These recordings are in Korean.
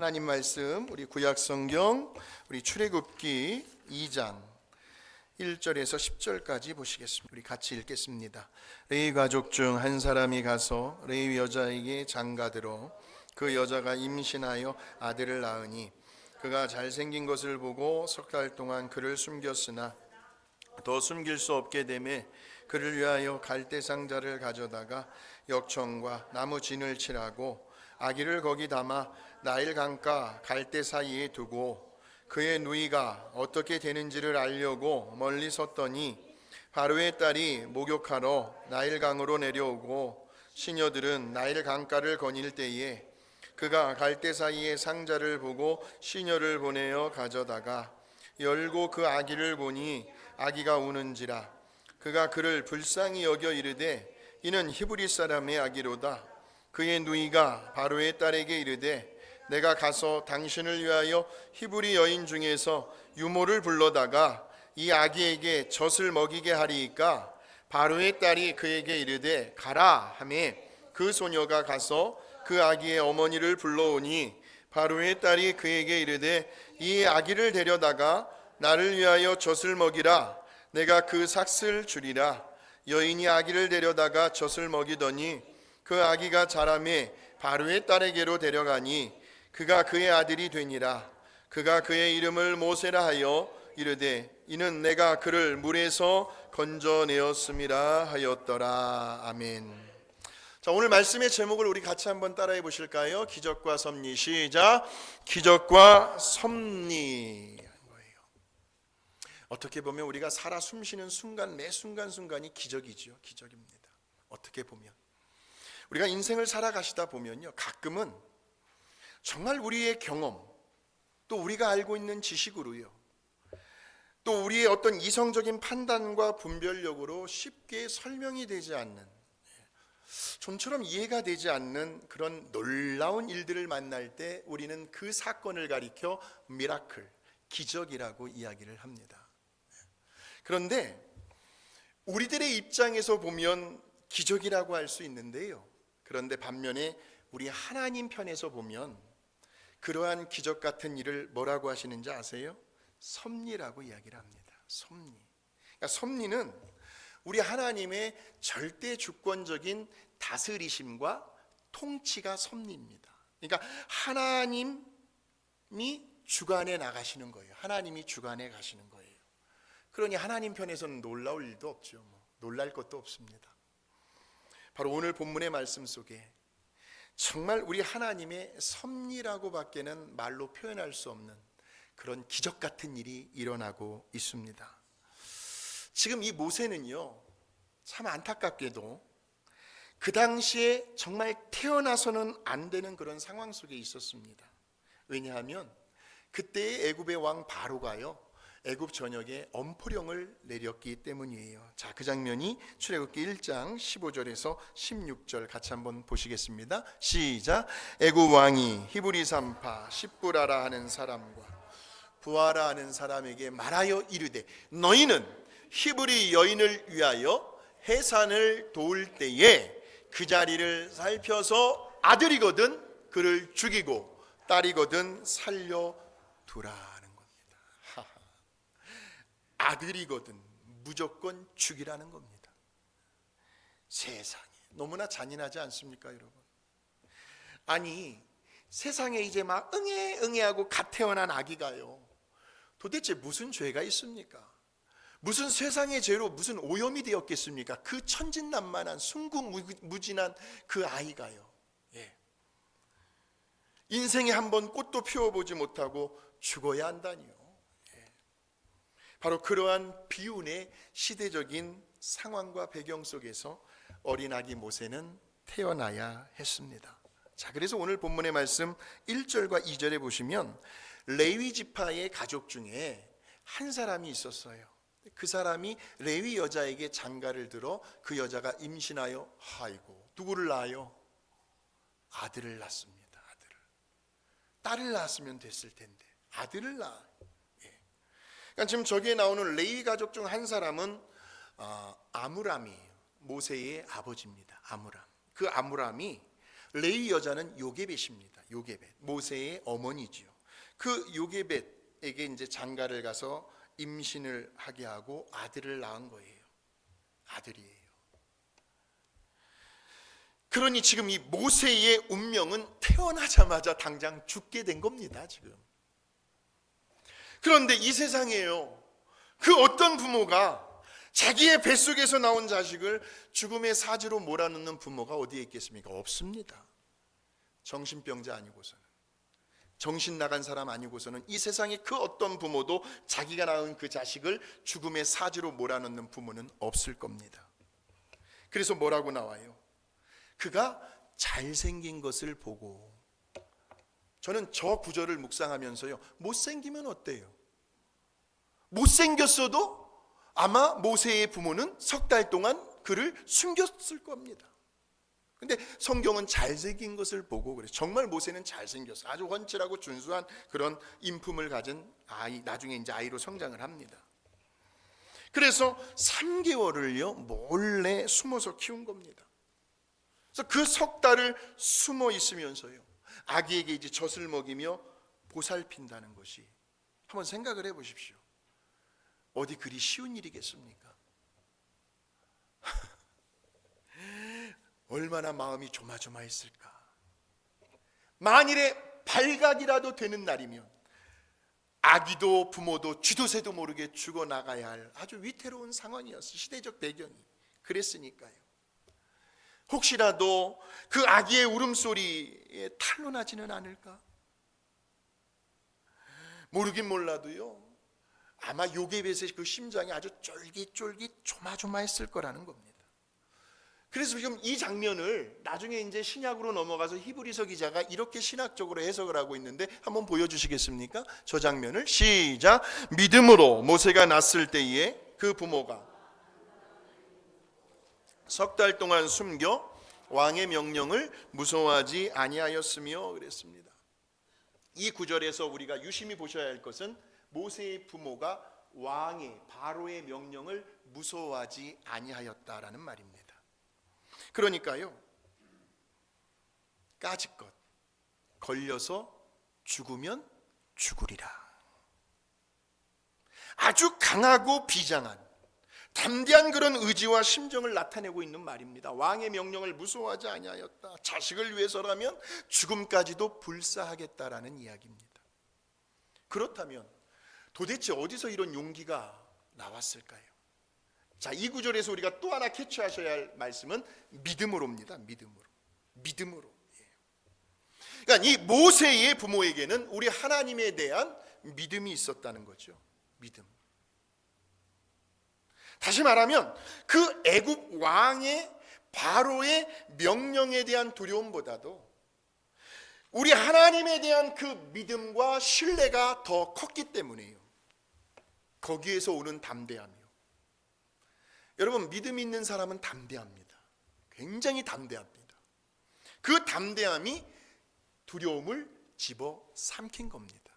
하나님 말씀 우리 구약 성경 우리 출애굽기 2장 1절에서 10절까지 보시겠습니다. 우리 같이 읽겠습니다. 레위 가족 중 한 사람이 가서 레위 여자에게 장가들어 그 여자가 임신하여 아들을 낳으니 그가 잘생긴 것을 보고 석 달 동안 그를 숨겼으나 더 숨길 수 없게 되매 그를 위하여 갈대 상자를 가져다가 역청과 나무 진을 칠하고 아기를 거기 담아 나일 강가 갈대 사이에 두고 그의 누이가 어떻게 되는지를 알려고 멀리 섰더니 바로의 딸이 목욕하러 나일 강으로 내려오고 시녀들은 나일 강가를 거닐 때에 그가 갈대 사이에 상자를 보고 시녀를 보내어 가져다가 열고 그 아기를 보니 아기가 우는지라 그가 그를 불쌍히 여겨 이르되 이는 히브리 사람의 아기로다. 그의 누이가 바로의 딸에게 이르되 내가 가서 당신을 위하여 히브리 여인 중에서 유모를 불러다가 이 아기에게 젖을 먹이게 하리이까. 바로의 딸이 그에게 이르되 가라 하매 그 소녀가 가서 그 아기의 어머니를 불러오니 바로의 딸이 그에게 이르되 이 아기를 데려다가 나를 위하여 젖을 먹이라. 내가 그 삭슬 주리라. 여인이 아기를 데려다가 젖을 먹이더니 그 아기가 자라매 바로의 딸에게로 데려가니 그가 그의 아들이 되니라. 그가 그의 이름을 모세라 하여 이르되 이는 내가 그를 물에서 건져내었음이라 하였더라. 아멘. 자, 오늘 말씀의 제목을 우리 같이 한번 따라해 보실까요? 기적과 섭리. 시작. 기적과 섭리. 어떻게 보면 우리가 살아 숨쉬는 순간 매 순간순간이 기적이죠. 기적입니다. 어떻게 보면 우리가 인생을 살아가시다 보면요, 가끔은 정말 우리의 경험 또 우리가 알고 있는 지식으로요, 또 우리의 어떤 이성적인 판단과 분별력으로 쉽게 설명이 되지 않는, 좀처럼 이해가 되지 않는 그런 놀라운 일들을 만날 때 우리는 그 사건을 가리켜 미라클, 기적이라고 이야기를 합니다. 그런데 우리들의 입장에서 보면 기적이라고 할 수 있는데요, 그런데 반면에 우리 하나님 편에서 보면 그러한 기적 같은 일을 뭐라고 하시는지 아세요? 섭리라고 이야기를 합니다. 섭리. 그러니까 섭리는 우리 하나님의 절대 주권적인 다스리심과 통치가 섭리입니다. 그러니까 하나님이 주관해 나가시는 거예요. 하나님이 주관해 가시는 거예요. 그러니 하나님 편에서는 놀라울 일도 없죠. 놀랄 것도 없습니다. 바로 오늘 본문의 말씀 속에 정말 우리 하나님의 섭리라고 밖에는 말로 표현할 수 없는 그런 기적 같은 일이 일어나고 있습니다. 지금 이 모세는요, 참 안타깝게도 그 당시에 정말 태어나서는 안 되는 그런 상황 속에 있었습니다. 왜냐하면 그때의 애굽의 왕 바로가요, 애굽 전역에 엄포령을 내렸기 때문이에요. 자, 그 장면이 출애굽기 1장 15절에서 16절 같이 한번 보시겠습니다. 시작. 애굽 왕이 히브리 산파 십부라라 하는 사람과 부하라 하는 사람에게 말하여 이르되 너희는 히브리 여인을 위하여 해산을 도울 때에 그 자리를 살펴서 아들이거든 그를 죽이고 딸이거든 살려두라. 아들이거든 무조건 죽이라는 겁니다. 세상에 너무나 잔인하지 않습니까, 여러분? 아니, 세상에 이제 막 응애하고 갓 태어난 아기가요, 도대체 무슨 죄가 있습니까? 무슨 세상의 죄로 무슨 오염이 되었겠습니까? 그 천진난만한 순구무진한 그 아이가요, 인생에 한번 꽃도 피워보지 못하고 죽어야 한다니요. 바로 그러한 비운의 시대적인 상황과 배경 속에서 어린아기 모세는 태어나야 했습니다. 자, 그래서 오늘 본문의 말씀 1절과 2절에 보시면 레위 지파의 가족 중에 한 사람이 있었어요. 그 사람이 레위 여자에게 장가를 들어 그 여자가 임신하여, 아이고, 누구를 낳아요? 아들을 낳습니다. 아들을. 딸을 낳았으면 됐을 텐데 아들을 낳아요. 그러니까 지금 저기에 나오는 레위 가족 중 한 사람은 아므람이에요. 모세의 아버지입니다. 아므람. 그 아므람이 레위 여자는 요게벳입니다. 요게벳, 모세의 어머니지요. 그 요게벳에게 이제 장가를 가서 임신을 하게 하고 아들을 낳은 거예요. 아들이에요. 그러니 지금 이 모세의 운명은 태어나자마자 당장 죽게 된 겁니다, 지금. 그런데 이 세상에요, 그 어떤 부모가 자기의 뱃속에서 나온 자식을 죽음의 사지로 몰아넣는 부모가 어디에 있겠습니까? 없습니다. 정신병자 아니고서는, 정신 나간 사람 아니고서는 이 세상에 그 어떤 부모도 자기가 낳은 그 자식을 죽음의 사지로 몰아넣는 부모는 없을 겁니다. 그래서 뭐라고 나와요? 그가 잘생긴 것을 보고. 저는 저 구절을 묵상하면서요, 못생기면 어때요? 못생겼어도 아마 모세의 부모는 석 달 동안 그를 숨겼을 겁니다. 근데 성경은 잘생긴 것을 보고 그래요. 정말 모세는 잘생겼어요. 아주 훤칠하고 준수한 그런 인품을 가진 아이, 나중에 이제 아이로 성장을 합니다. 그래서 3개월을요 몰래 숨어서 키운 겁니다. 그래서 그 석 달을 숨어 있으면서요 아기에게 이제 젖을 먹이며 보살핀다는 것이, 한번 생각을 해보십시오. 어디 그리 쉬운 일이겠습니까? 얼마나 마음이 조마조마했을까. 만일에 발각이라도 되는 날이면 아기도 부모도 쥐도새도 모르게 죽어나가야 할 아주 위태로운 상황이었어요. 시대적 배경이 그랬으니까요. 혹시라도 그 아기의 울음소리에 탈로 나지는 않을까? 모르긴 몰라도요 아마 요게벳의 그 심장이 아주 쫄깃쫄깃 조마조마했을 거라는 겁니다. 그래서 지금 이 장면을 나중에 이제 신약으로 넘어가서 히브리서 기자가 이렇게 신학적으로 해석을 하고 있는데, 한번 보여주시겠습니까? 저 장면을 시작. 믿음으로 모세가 낳았을 때에 그 부모가 석 달 동안 숨겨 왕의 명령을 무서워하지 아니하였으며 그랬습니다. 이 구절에서 우리가 유심히 보셔야 할 것은 모세의 부모가 왕의 바로의 명령을 무서워하지 아니하였다라는 말입니다. 그러니까요, 까짓것 걸려서 죽으면 죽으리라. 아주 강하고 비장한 담대한 그런 의지와 심정을 나타내고 있는 말입니다. 왕의 명령을 무서워하지 아니하였다. 자식을 위해서라면 죽음까지도 불사하겠다라는 이야기입니다. 그렇다면 도대체 어디서 이런 용기가 나왔을까요? 자, 이 구절에서 우리가 또 하나 캐치하셔야 할 말씀은 믿음으로입니다. 믿음으로. 그러니까 이 모세의 부모에게는 우리 하나님에 대한 믿음이 있었다는 거죠. 믿음. 다시 말하면 그 애굽 왕의 바로의 명령에 대한 두려움보다도 우리 하나님에 대한 그 믿음과 신뢰가 더 컸기 때문이에요. 거기에서 오는 담대함이요. 여러분, 믿음 있는 사람은 담대합니다. 굉장히 담대합니다. 그 담대함이 두려움을 집어삼킨 겁니다.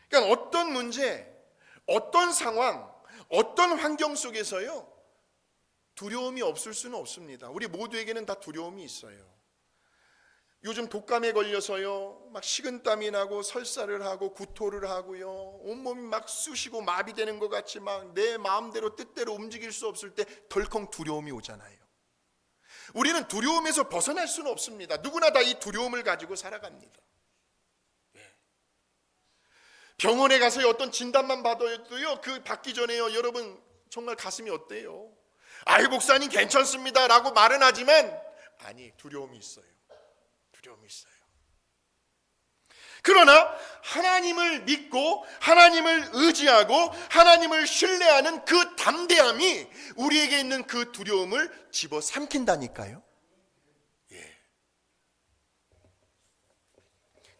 그러니까 어떤 문제, 어떤 상황, 어떤 환경 속에서요 두려움이 없을 수는 없습니다. 우리 모두에게는 다 두려움이 있어요. 요즘 독감에 걸려서요 막 식은땀이 나고 설사를 하고 구토를 하고요, 온몸이 막 쑤시고 마비되는 것 같이 막 내 마음대로 뜻대로 움직일 수 없을 때 덜컹 두려움이 오잖아요. 우리는 두려움에서 벗어날 수는 없습니다. 누구나 다 이 두려움을 가지고 살아갑니다. 병원에 가서 어떤 진단만 받아도요 그 받기 전에요 여러분 정말 가슴이 어때요? 아이 목사님 괜찮습니다 라고 말은 하지만 아니 두려움이 있어요. 그러나 하나님을 믿고 하나님을 의지하고 하나님을 신뢰하는 그 담대함이 우리에게 있는 그 두려움을 집어삼킨다니까요.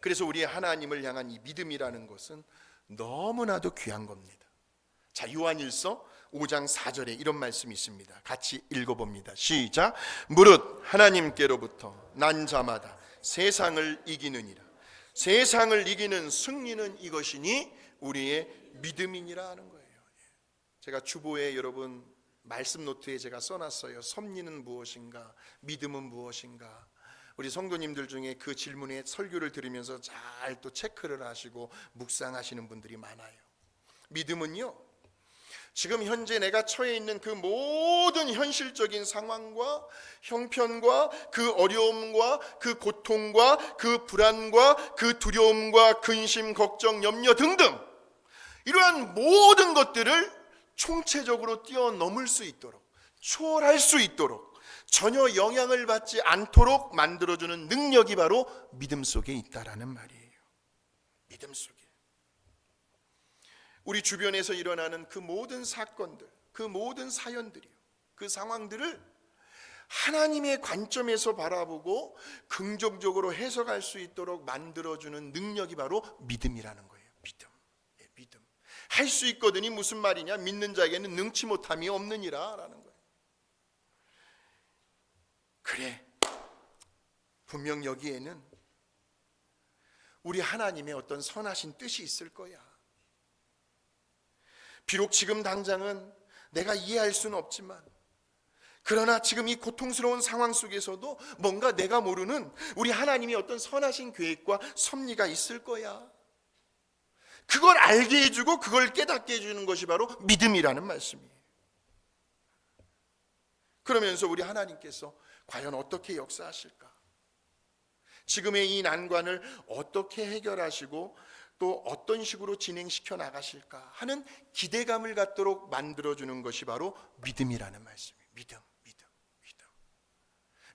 그래서 우리의 하나님을 향한 이 믿음이라는 것은 너무나도 귀한 겁니다. 자, 요한일서 5장 4절에 이런 말씀이 있습니다. 같이 읽어봅니다. 시작. 무릇 하나님께로부터 난 자마다 세상을 이기느니라. 세상을 이기는 승리는 이것이니 우리의 믿음이니라 하는 거예요. 제가 주보에 여러분 말씀 노트에 제가 써놨어요. 섭리는 무엇인가? 믿음은 무엇인가? 우리 성도님들 중에 그 질문에 설교를 들으면서 잘 또 체크를 하시고 묵상하시는 분들이 많아요. 믿음은요, 지금 현재 내가 처해 있는 그 모든 현실적인 상황과 형편과 그 어려움과 그 고통과 그 불안과 그 두려움과 근심, 걱정, 염려 등등 이러한 모든 것들을 총체적으로 뛰어넘을 수 있도록, 초월할 수 있도록, 전혀 영향을 받지 않도록 만들어주는 능력이 바로 믿음 속에 있다라는 말이에요. 믿음 속에. 우리 주변에서 일어나는 그 모든 사건들, 그 모든 사연들이요, 그 상황들을 하나님의 관점에서 바라보고 긍정적으로 해석할 수 있도록 만들어주는 능력이 바로 믿음이라는 거예요. 믿음. 믿음. 할 수 있거든이 무슨 말이냐? 믿는 자에게는 능치 못함이 없느니라 라는 거예요. 그래, 분명 여기에는 우리 하나님의 어떤 선하신 뜻이 있을 거야. 비록 지금 당장은 내가 이해할 수는 없지만, 그러나 지금 이 고통스러운 상황 속에서도 뭔가 내가 모르는 우리 하나님의 어떤 선하신 계획과 섭리가 있을 거야. 그걸 알게 해주고 그걸 깨닫게 해주는 것이 바로 믿음이라는 말씀이에요. 그러면서 우리 하나님께서 과연 어떻게 역사하실까? 지금의 이 난관을 어떻게 해결하시고 또 어떤 식으로 진행시켜 나가실까 하는 기대감을 갖도록 만들어주는 것이 바로 믿음이라는 말씀이에요. 믿음.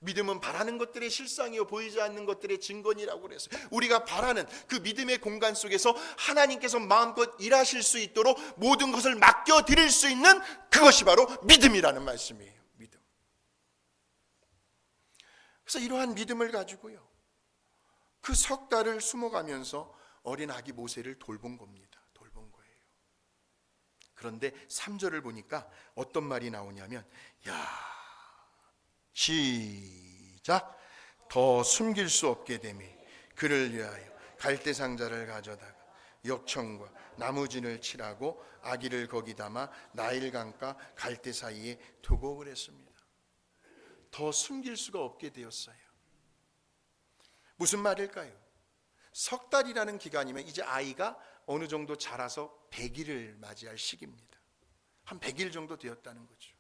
믿음은 바라는 것들의 실상이요 보이지 않는 것들의 증거니라고 그랬어요. 우리가 바라는 그 믿음의 공간 속에서 하나님께서 마음껏 일하실 수 있도록 모든 것을 맡겨드릴 수 있는 그것이 바로 믿음이라는 말씀이에요. 믿음. 그래서 이러한 믿음을 가지고요, 그 석 달을 숨어가면서 어린 아기 모세를 돌본 겁니다. 돌본 거예요. 그런데 3절을 보니까 어떤 말이 나오냐면, 시작. 더 숨길 수 없게 되매 그를 위하여 갈대 상자를 가져다가 역청과 나무진을 칠하고 아기를 거기 담아 나일 강가 갈대 사이에 두고 그랬습니다. 더 숨길 수가 없게 되었어요. 무슨 말일까요? 석 달이라는 기간이면 이제 아이가 어느 정도 자라서 100일을 맞이할 시기입니다. 한 100일 정도 되었다는 거죠.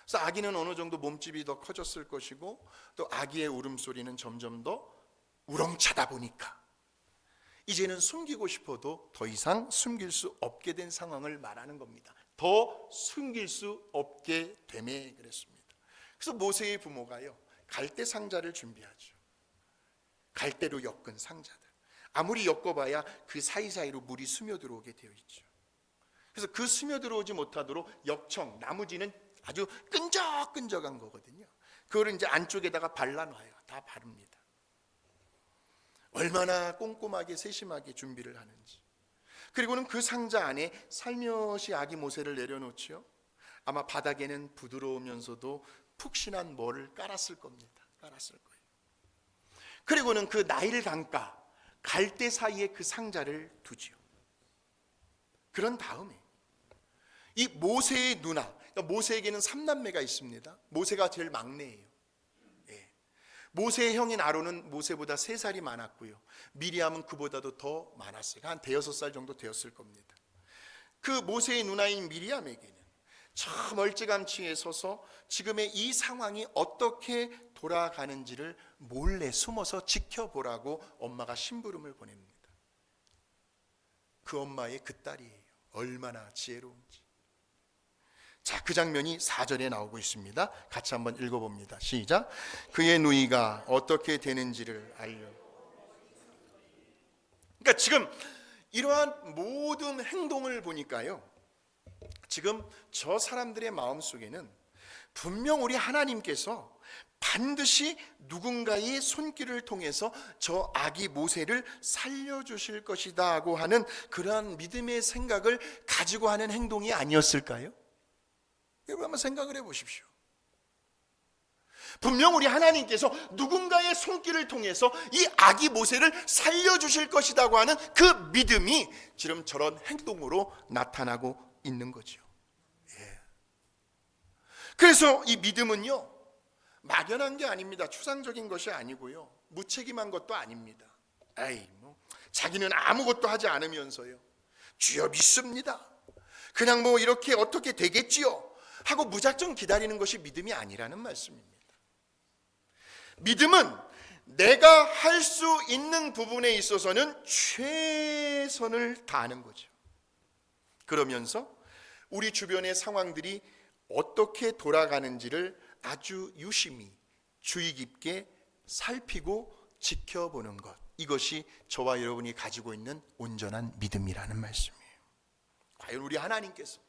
그래서 아기는 어느 정도 몸집이 더 커졌을 것이고 또 아기의 울음소리는 점점 더 우렁차다 보니까 이제는 숨기고 싶어도 더 이상 숨길 수 없게 된 상황을 말하는 겁니다. 더 숨길 수 없게 되매 그랬습니다. 그래서 모세의 부모가요, 갈대 상자를 준비하죠. 갈대로 엮은 상자들. 아무리 엮어봐야 그 사이사이로 물이 스며들어오게 되어 있죠. 그래서 그 스며들어오지 못하도록 역청, 나무지는 아주 끈적끈적한 거거든요. 그거를 이제 안쪽에다가 발라놔요. 다 바릅니다. 얼마나 꼼꼼하게 세심하게 준비를 하는지. 그리고는 그 상자 안에 살며시 아기 모세를 내려놓죠. 아마 바닥에는 부드러우면서도 푹신한 뭐를 깔았을 겁니다. 깔았을 거예요. 그리고는 그 나일 강가 갈대 사이에 그 상자를 두지요. 그런 다음에 이 모세의 누나, 그러니까 모세에게는 3남매가 있습니다. 모세가 제일 막내예요. 모세의 형인 아론은 모세보다 3살이 많았고요. 미리암은 그보다도 더 많았어요. 한 5살 정도 되었을 겁니다. 그 모세의 누나인 미리암에게는 저 멀찌감치에 서서 지금의 이 상황이 어떻게 돌아가는지를 몰래 숨어서 지켜보라고 엄마가 심부름을 보냅니다. 그 엄마의 그 딸이에요. 얼마나 지혜로운지. 자, 그 장면이 4절에 나오고 있습니다. 같이 한번 읽어봅니다. 시작. 그의 누이가 어떻게 되는지를 알려. 그러니까 지금 이러한 모든 행동을 보니까요, 지금 저 사람들의 마음속에는 분명 우리 하나님께서 반드시 누군가의 손길을 통해서 저 아기 모세를 살려주실 것이다 하고 하는 그러한 믿음의 생각을 가지고 하는 행동이 아니었을까요? 여러분 한번 생각을 해보십시오. 분명 우리 하나님께서 누군가의 손길을 통해서 이 아기 모세를 살려주실 것이라고 하는 그 믿음이 지금 저런 행동으로 나타나고 있는 거죠. 그래서 이 믿음은요, 막연한 게 아닙니다. 추상적인 것이 아니고요, 무책임한 것도 아닙니다. 자기는 아무것도 하지 않으면서요, 주여 믿습니다, 그냥 이렇게 어떻게 되겠지요 하고 무작정 기다리는 것이 믿음이 아니라는 말씀입니다. 믿음은 내가 할 수 있는 부분에 있어서는 최선을 다하는 거죠. 그러면서 우리 주변의 상황들이 어떻게 돌아가는지를 아주 유심히 주의 깊게 살피고 지켜보는 것, 이것이 저와 여러분이 가지고 있는 온전한 믿음이라는 말씀이에요. 과연 우리 하나님께서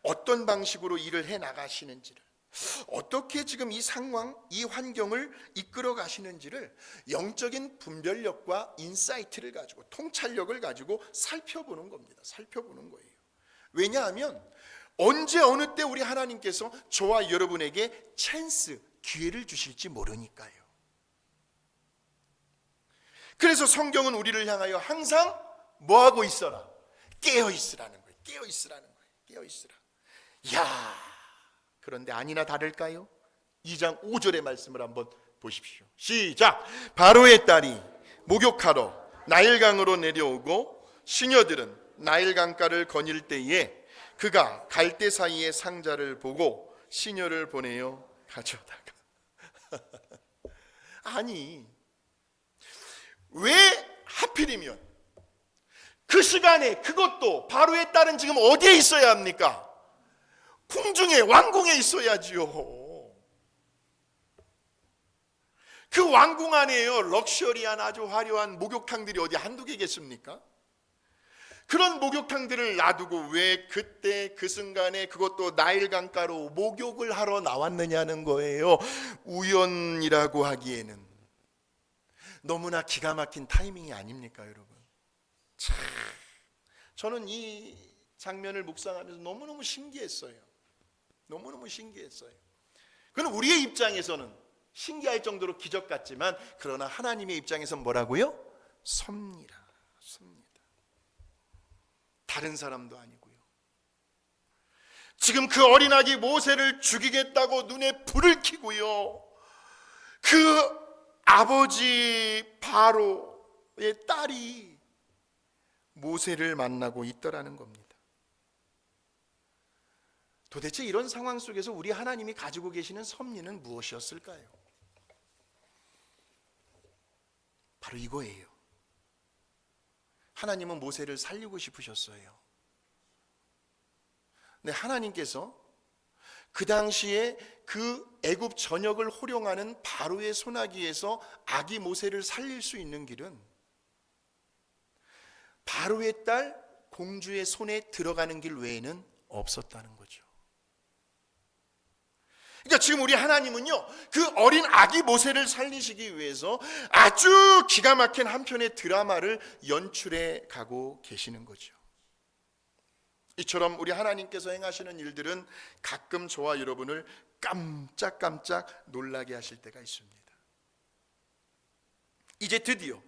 어떤 방식으로 일을 해 나가시는지를, 어떻게 지금 이 상황, 이 환경을 이끌어 가시는지를 영적인 분별력과 인사이트를 가지고, 통찰력을 가지고 살펴보는 겁니다. 살펴보는 거예요. 왜냐하면 언제 어느 때 우리 하나님께서 저와 여러분에게 찬스, 기회를 주실지 모르니까요. 그래서 성경은 우리를 향하여 항상 뭐하고 있어라? 깨어 있으라는 거예요. 깨어 있으라는 거예요. 깨어 있으라. 야, 그런데 아니나 다를까요? 2장 5절의 말씀을 한번 보십시오. 시작. 바로의 딸이 목욕하러 나일강으로 내려오고 시녀들은 나일강가를 거닐 때에 그가 갈대 사이의 상자를 보고 시녀를 보내어 가져다가 아니, 왜 하필이면 그 시간에, 그것도 바로의 딸은 지금 어디에 있어야 합니까? 궁중에, 왕궁에 있어야지요. 그 왕궁 안에요, 럭셔리한 아주 화려한 목욕탕들이 어디 한두 개겠습니까? 그런 목욕탕들을 놔두고 왜 그때 그 순간에 그것도 나일강가로 목욕을 하러 나왔느냐는 거예요. 우연이라고 하기에는 너무나 기가 막힌 타이밍이 아닙니까, 여러분? 참, 저는 이 장면을 묵상하면서 너무너무 신기했어요. 너무너무 신기했어요. 그건 우리의 입장에서는 신기할 정도로 기적 같지만, 그러나 하나님의 입장에서는 뭐라고요? 섭니다. 섭니다. 다른 사람도 아니고요. 지금 그 어린아기 모세를 죽이겠다고 눈에 불을 켜고요, 그 아버지 바로의 딸이 모세를 만나고 있더라는 겁니다. 도대체 이런 상황 속에서 우리 하나님이 가지고 계시는 섭리는 무엇이었을까요? 바로 이거예요. 하나님은 모세를 살리고 싶으셨어요. 근데 하나님께서 그 당시에 그 애굽 전역을 호령하는 바로의 소나기에서 아기 모세를 살릴 수 있는 길은 바로의 딸 공주의 손에 들어가는 길 외에는 없었다는 거죠. 그러니까 지금 우리 하나님은요, 그 어린 아기 모세를 살리시기 위해서 아주 기가 막힌 한 편의 드라마를 연출해 가고 계시는 거죠. 이처럼 우리 하나님께서 행하시는 일들은 가끔 저와 여러분을 깜짝깜짝 놀라게 하실 때가 있습니다. 이제 드디어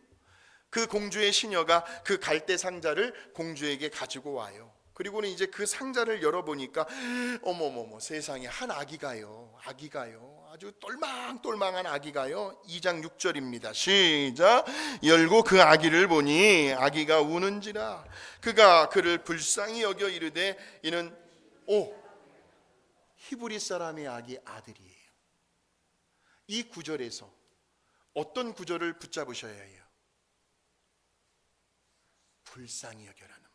그 공주의 시녀가 그 갈대 상자를 공주에게 가지고 와요. 그리고는 이제 그 상자를 열어보니까 어머머머, 세상에, 한 아기가요. 아주 똘망똘망한 아기가요. 2장 6절입니다. 시작. 열고 그 아기를 보니 아기가 우는지라. 그가 그를 불쌍히 여겨 이르되 이는 히브리 사람의 아기 아들이에요. 이 구절에서 어떤 구절을 붙잡으셔야 해요? 불쌍히 여겨라는 말이에요.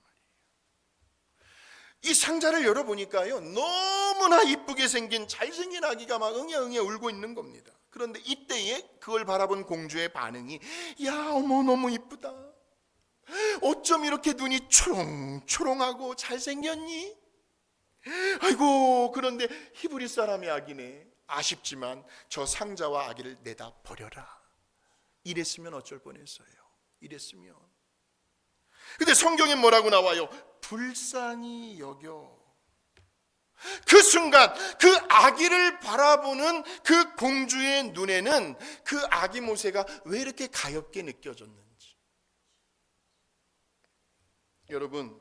이 상자를 열어보니까요, 너무나 이쁘게 생긴 잘생긴 아기가 막 응애응애 울고 있는 겁니다. 그런데 이때에 그걸 바라본 공주의 반응이, 야, 어머, 너무 이쁘다. 어쩜 이렇게 눈이 초롱초롱하고 잘생겼니? 아이고, 그런데 히브리 사람의 아기네. 아쉽지만 저 상자와 아기를 내다 버려라. 이랬으면 어쩔 뻔했어요. 이랬으면. 근데 성경에 뭐라고 나와요? 불쌍히 여겨. 그 순간 그 아기를 바라보는 그 공주의 눈에는 그 아기 모세가 왜 이렇게 가엽게 느껴졌는지. 여러분,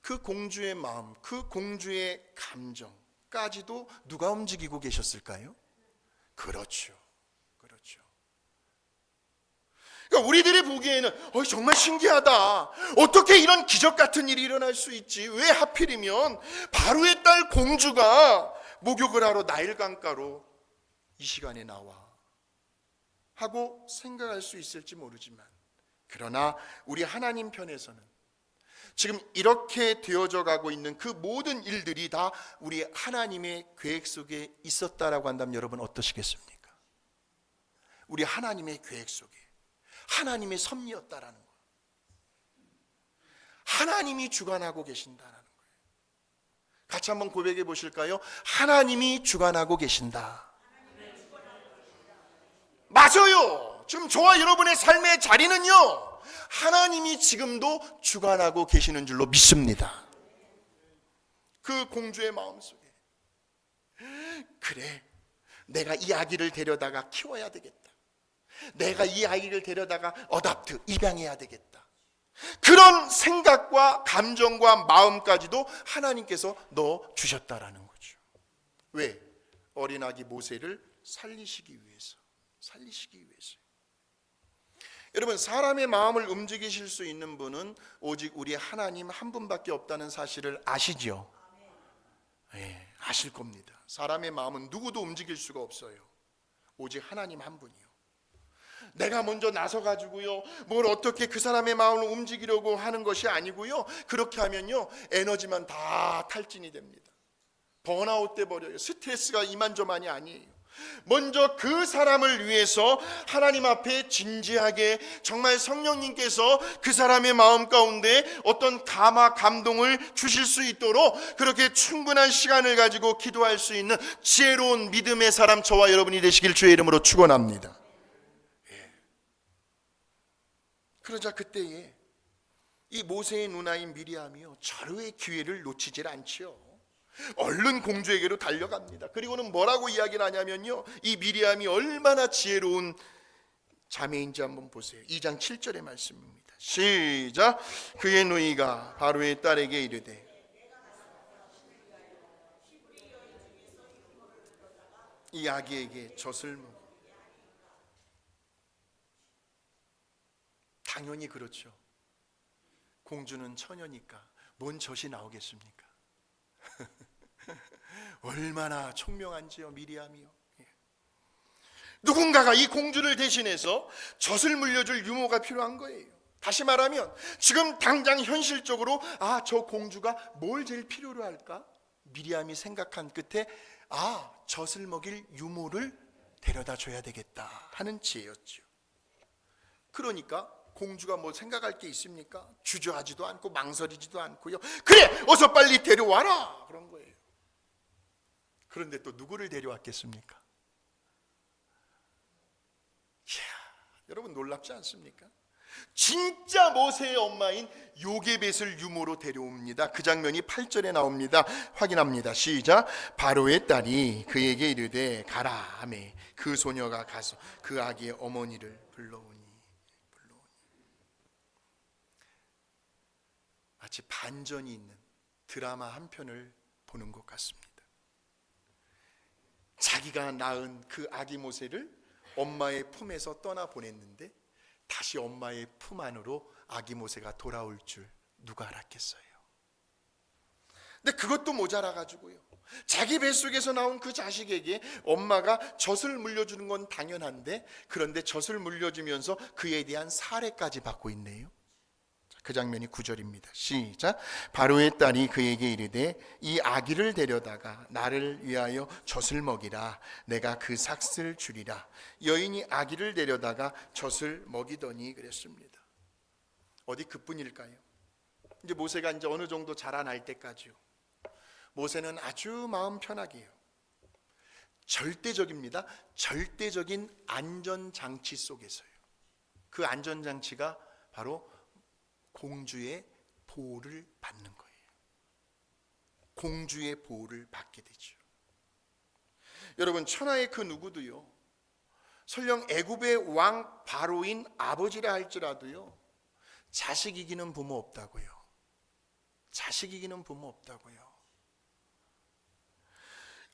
그 공주의 마음, 그 공주의 감정까지도 누가 움직이고 계셨을까요? 그렇죠. 그렇죠. 그러니까 우리들이 보기에는 정말 신기하다. 어떻게 이런 기적 같은 일이 일어날 수 있지? 왜 하필이면 바로의 딸 공주가 목욕을 하러 나일 강가로 이 시간에 나와? 하고 생각할 수 있을지 모르지만, 그러나 우리 하나님 편에서는 지금 이렇게 되어져 가고 있는 그 모든 일들이 다 우리 하나님의 계획 속에 있었다라고 한다면 여러분 어떠시겠습니까? 우리 하나님의 계획 속에 하나님의 섭리였다라는 거예요. 하나님이 주관하고 계신다라는 거예요. 같이 한번 고백해 보실까요? 하나님이 주관하고 계신다. 맞아요. 지금 저와 여러분의 삶의 자리는요, 하나님이 지금도 주관하고 계시는 줄로 믿습니다. 그 공주의 마음속에, 그래, 내가 이 아기를 데려다가 키워야 되겠다. 내가 이 아이를 데려다가 어답트, 입양해야 되겠다. 그런 생각과 감정과 마음까지도 하나님께서 넣어 주셨다라는 거죠. 왜? 어린 아기 모세를 살리시기 위해서. 여러분, 사람의 마음을 움직이실 수 있는 분은 오직 우리 하나님 한 분밖에 없다는 사실을 아시죠? 네, 아실 겁니다. 사람의 마음은 누구도 움직일 수가 없어요. 오직 하나님 한 분이요. 내가 먼저 나서가지고요, 뭘 어떻게 그 사람의 마음을 움직이려고 하는 것이 아니고요. 그렇게 하면요, 에너지만 다 탈진이 됩니다. 번아웃 돼 버려요. 스트레스가 이만저만이 아니에요. 먼저 그 사람을 위해서 하나님 앞에 진지하게, 정말 성령님께서 그 사람의 마음 가운데 어떤 감동을 주실 수 있도록 그렇게 충분한 시간을 가지고 기도할 수 있는 지혜로운 믿음의 사람, 저와 여러분이 되시길 주의 이름으로 축원합니다. 그러자 그때에 이 모세의 누나인 미리암이요, 절호의 기회를 놓치질 않지요. 얼른 공주에게로 달려갑니다. 그리고는 뭐라고 이야기를 하냐면요, 이 미리암이 얼마나 지혜로운 자매인지 한번 보세요. 2장 7절의 말씀입니다. 시작. 그의 누이가 바로의 딸에게 이르되, 이 아기에게 젖을 먹어. 당연히 그렇죠. 공주는 처녀니까 뭔 젖이 나오겠습니까? 얼마나 총명한지요, 미리암이요. 누군가가 이 공주를 대신해서 젖을 물려줄 유모가 필요한 거예요. 다시 말하면 지금 당장 현실적으로 저 공주가 뭘 제일 필요로 할까? 미리암이 생각한 끝에 젖을 먹일 유모를 데려다 줘야 되겠다 하는 지혜였죠. 그러니까 공주가 뭐 생각할 게 있습니까? 주저하지도 않고 망설이지도 않고요, 그래, 어서 빨리 데려와라, 그런 거예요. 그런데 또 누구를 데려왔겠습니까? 이야, 여러분 놀랍지 않습니까? 진짜 모세의 엄마인 요게벳을 유모로 데려옵니다. 그 장면이 8절에 나옵니다. 확인합니다. 시작. 바로의 딸이 그에게 이르되 가라 하매 그 소녀가 가서 그 아기의 어머니를 불러오니. 마치 반전이 있는 드라마 한 편을 보는 것 같습니다. 자기가 낳은 그 아기 모세를 엄마의 품에서 떠나보냈는데 다시 엄마의 품 안으로 아기 모세가 돌아올 줄 누가 알았겠어요? 근데 그것도 모자라가지고요, 자기 뱃속에서 나온 그 자식에게 엄마가 젖을 물려주는 건 당연한데, 그런데 젖을 물려주면서 그에 대한 사례까지 받고 있네요. 그 장면이 9절입니다. 시작. 바로의 딸이 그에게 이르되 이 아기를 데려다가 나를 위하여 젖을 먹이라. 내가 그 삭슬 주리라. 여인이 아기를 데려다가 젖을 먹이더니 그랬습니다. 어디 그뿐일까요? 이제 모세가 이제 어느 정도 자라날 때까지요, 모세는 아주 마음 편하게요, 절대적입니다. 절대적인 안전장치 속에서요. 그 안전장치가 바로 공주의 보호를 받는 거예요. 공주의 보호를 받게 되죠. 여러분, 천하의 그 누구도요, 설령 애굽의 왕 바로인 아버지라 할지라도요, 자식 이기는 부모 없다고요. 자식 이기는 부모 없다고요.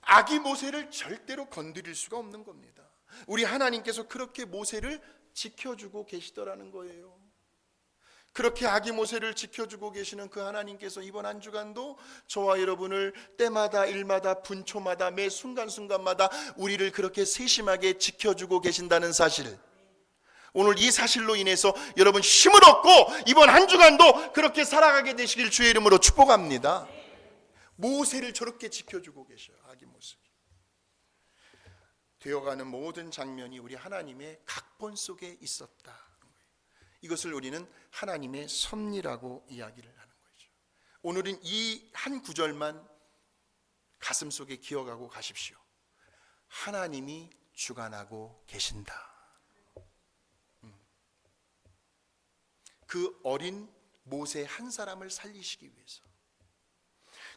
아기 모세를 절대로 건드릴 수가 없는 겁니다. 우리 하나님께서 그렇게 모세를 지켜주고 계시더라는 거예요. 그렇게 아기 모세를 지켜주고 계시는 그 하나님께서 이번 한 주간도 저와 여러분을 때마다 일마다 분초마다 매 순간순간마다 우리를 그렇게 세심하게 지켜주고 계신다는 사실, 오늘 이 사실로 인해서 여러분 힘을 얻고 이번 한 주간도 그렇게 살아가게 되시길 주의 이름으로 축복합니다. 모세를 저렇게 지켜주고 계셔요. 아기 모습 되어가는 모든 장면이 우리 하나님의 각본 속에 있었다. 이것을 우리는 하나님의 섭리라고 이야기를 하는 거죠. 오늘은 이 한 구절만 가슴 속에 기억하고 가십시오. 하나님이 주관하고 계신다. 그 어린 모세 한 사람을 살리시기 위해서,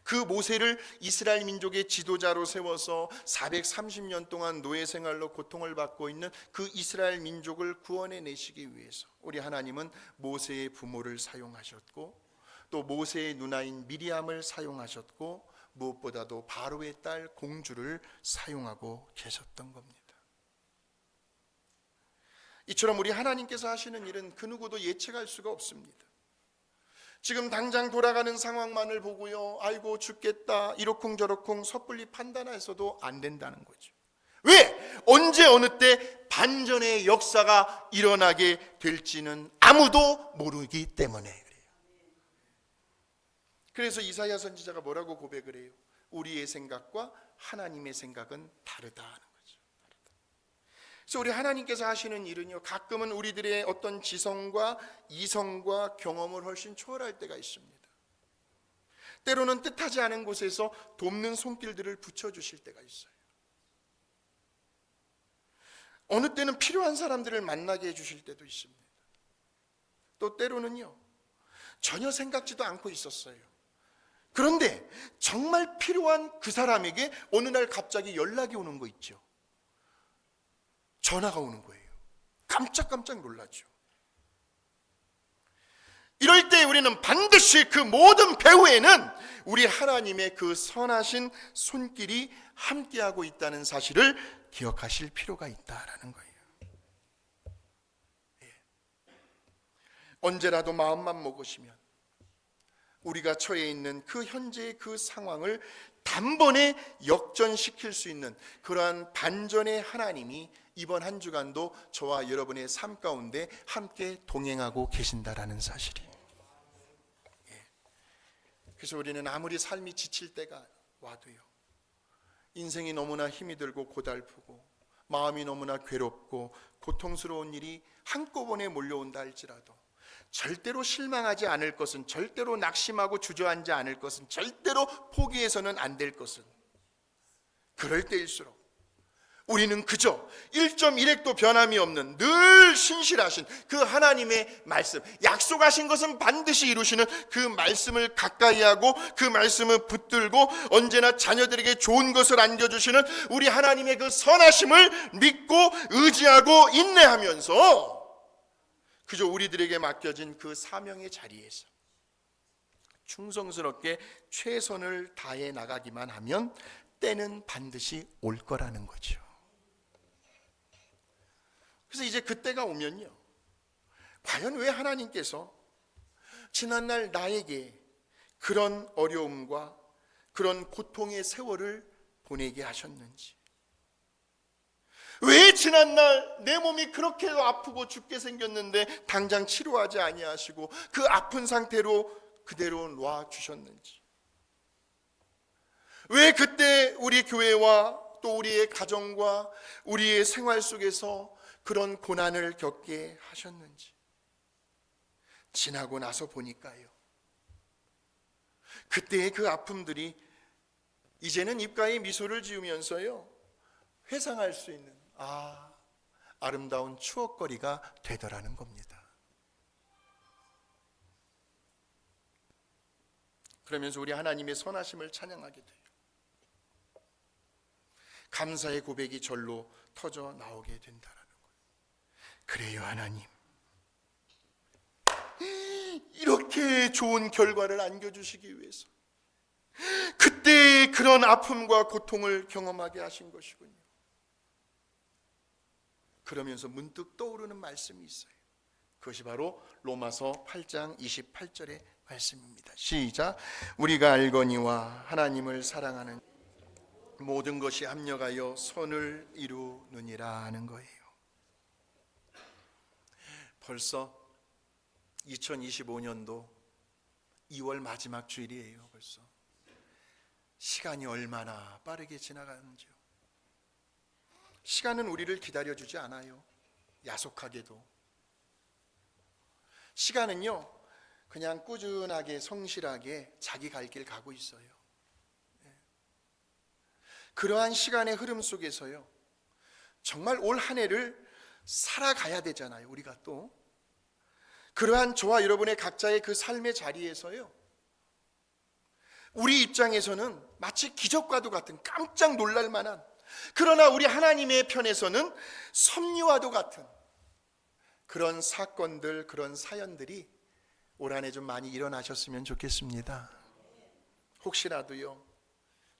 그 모세를 이스라엘 민족의 지도자로 세워서 430년 동안 노예 생활로 고통을 받고 있는 그 이스라엘 민족을 구원해 내시기 위해서 우리 하나님은 모세의 부모를 사용하셨고, 또 모세의 누나인 미리암을 사용하셨고, 무엇보다도 바로의 딸 공주를 사용하고 계셨던 겁니다. 이처럼 우리 하나님께서 하시는 일은 그 누구도 예측할 수가 없습니다. 지금 당장 돌아가는 상황만을 보고요, 아이고 죽겠다 이러쿵저러쿵 섣불리 판단해서도 안 된다는 거죠. 왜? 언제 어느 때 반전의 역사가 일어나게 될지는 아무도 모르기 때문에 그래요. 그래서 이사야 선지자가 뭐라고 고백을 해요? 우리의 생각과 하나님의 생각은 다르다는 거죠. 그래서 우리 하나님께서 하시는 일은요, 가끔은 우리들의 어떤 지성과 이성과 경험을 훨씬 초월할 때가 있습니다. 때로는 뜻하지 않은 곳에서 돕는 손길들을 붙여주실 때가 있어요. 어느 때는 필요한 사람들을 만나게 해주실 때도 있습니다. 또 때로는요, 전혀 생각지도 않고 있었어요. 그런데 정말 필요한 그 사람에게 어느 날 갑자기 연락이 오는 거 있죠. 전화가 오는 거예요. 깜짝깜짝 놀라죠. 이럴 때 우리는 반드시 그 모든 배후에는 우리 하나님의 그 선하신 손길이 함께하고 있다는 사실을 기억하실 필요가 있다라는 거예요. 언제라도 마음만 먹으시면 우리가 처해 있는 그 현재의 그 상황을 단번에 역전시킬 수 있는 그러한 반전의 하나님이 이번 한 주간도 저와 여러분의 삶 가운데 함께 동행하고 계신다라는 사실이에요. 그래서 우리는 아무리 삶이 지칠 때가 와도요, 인생이 너무나 힘이 들고 고달프고 마음이 너무나 괴롭고 고통스러운 일이 한꺼번에 몰려온다 할지라도 절대로 실망하지 않을 것은, 절대로 낙심하고 주저앉지 않을 것은, 절대로 포기해서는 안 될 것은, 그럴 때일수록 우리는 그저 1.1핵도 변함이 없는 늘 신실하신 그 하나님의 말씀, 약속하신 것은 반드시 이루시는 그 말씀을 가까이 하고 그 말씀을 붙들고 언제나 자녀들에게 좋은 것을 안겨주시는 우리 하나님의 그 선하심을 믿고 의지하고 인내하면서 그저 우리들에게 맡겨진 그 사명의 자리에서 충성스럽게 최선을 다해 나가기만 하면 때는 반드시 올 거라는 거죠. 그래서 이제 그때가 오면요, 과연 왜 하나님께서 지난날 나에게 그런 어려움과 그런 고통의 세월을 보내게 하셨는지, 왜 지난날 내 몸이 그렇게 아프고 죽게 생겼는데 당장 치료하지 아니하시고 그 아픈 상태로 그대로 놔주셨는지, 왜 그때 우리 교회와 또 우리의 가정과 우리의 생활 속에서 그런 고난을 겪게 하셨는지, 지나고 나서 보니까요, 그때의 그 아픔들이 이제는 입가에 미소를 지으면서요, 회상할 수 있는 아름다운 추억거리가 되더라는 겁니다. 그러면서 우리 하나님의 선하심을 찬양하게 돼요. 감사의 고백이 절로 터져 나오게 된다라는 거예요. 그래요, 하나님, 이렇게 그때의 좋은 결과를 안겨주시기 위해서 그때의 그런 아픔과 고통을 경험하게 하신 것이군요. 그러면서 문득 떠오르는 말씀이 있어요. 그것이 바로 로마서 8장 28절의 말씀입니다. 시작. 우리가 알거니와 하나님을 사랑하는 모든 것이 합력하여 선을 이루느니라 하는 거예요. 벌써 2025년도 2월 마지막 주일이에요. 벌써 시간이 얼마나 빠르게 지나가는지요. 시간은 우리를 기다려주지 않아요. 야속하게도. 시간은요, 그냥 꾸준하게 성실하게 자기 갈 길 가고 있어요. 그러한 시간의 흐름 속에서요, 정말 올 한 해를 살아가야 되잖아요. 우리가 또 그러한 저와 여러분의 각자의 그 삶의 자리에서요, 우리 입장에서는 마치 기적과도 같은 깜짝 놀랄 만한, 그러나 우리 하나님의 편에서는 섭리와도 같은 그런 사건들, 그런 사연들이 올 한 해 좀 많이 일어나셨으면 좋겠습니다. 혹시라도요,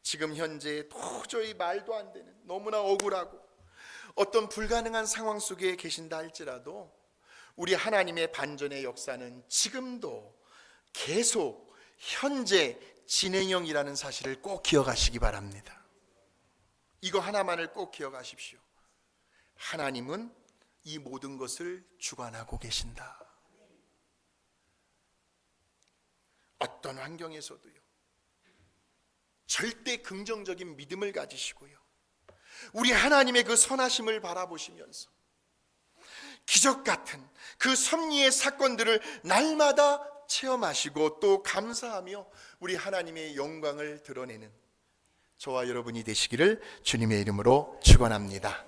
지금 현재 도저히 말도 안 되는, 너무나 억울하고 어떤 불가능한 상황 속에 계신다 할지라도 우리 하나님의 반전의 역사는 지금도 계속 현재 진행형이라는 사실을 꼭 기억하시기 바랍니다. 이거 하나만을 꼭 기억하십시오. 하나님은 이 모든 것을 주관하고 계신다. 어떤 환경에서도요, 절대 긍정적인 믿음을 가지시고요, 우리 하나님의 그 선하심을 바라보시면서 기적 같은 그 섭리의 사건들을 날마다 체험하시고 또 감사하며 우리 하나님의 영광을 드러내는 저와 여러분이 되시기를 주님의 이름으로 축원합니다.